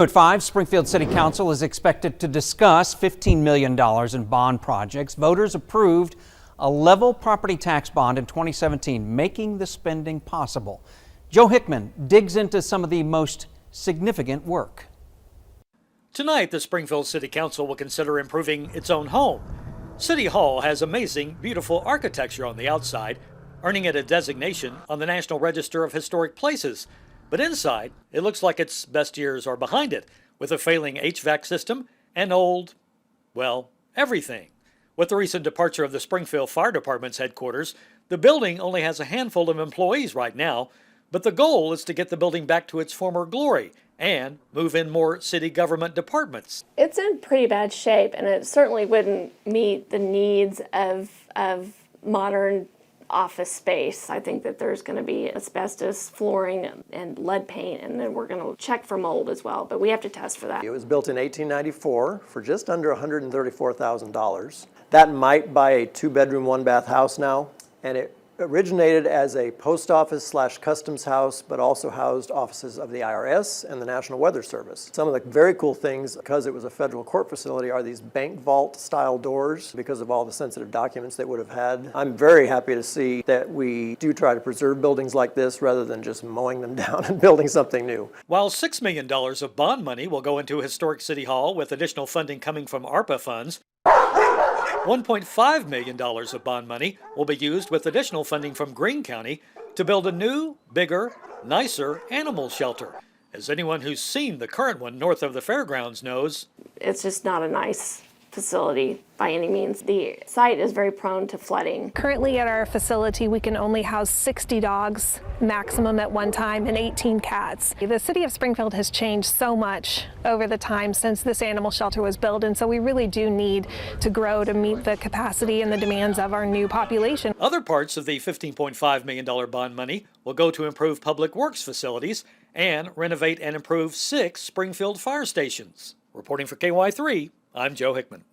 At 5, Springfield City Council is expected to discuss $15 million in bond projects. Voters approved a level property tax bond in 2017, making the spending possible. Joe Hickman digs into some of the most significant work. Tonight, the Springfield City Council will consider improving its own home. City Hall has amazing, beautiful architecture on the outside, earning it a designation on the National Register of Historic Places. But inside, it looks like its best years are behind it, with a failing HVAC system and old, well, everything. With the recent departure of the Springfield Fire Department's headquarters, the building only has a handful of employees right now, but the goal is to get the building back to its former glory and move in more city government departments. It's in pretty bad shape, and it certainly wouldn't meet the needs of modern office space. I think that there's going to be asbestos flooring and lead paint, and then we're going to check for mold as well, but we have to test for that. It was built in 1894 for just under $134,000. That might buy a 2-bedroom, 1-bath house now, and it originated as a post office / customs house, but also housed offices of the IRS and the National Weather Service. Some of the very cool things, because it was a federal court facility, are these bank vault style doors because of all the sensitive documents they would have had. I'm very happy to see that we do try to preserve buildings like this rather than just mowing them down and building something new. While $6 million of bond money will go into historic City Hall with additional funding coming from ARPA funds, $1.5 million of bond money will be used with additional funding from Greene County to build a new, bigger, nicer animal shelter. As anyone who's seen the current one north of the fairgrounds knows, it's just not a nice facility by any means. The site is very prone to flooding. Currently at our facility, we can only house 60 dogs maximum at one time and 18 cats. The city of Springfield has changed so much over the time since this animal shelter was built, and so we really do need to grow to meet the capacity and the demands of our new population. Other parts of the $15.5 million bond money will go to improve public works facilities and renovate and improve 6 Springfield fire stations. Reporting for KY3, I'm Joe Hickman.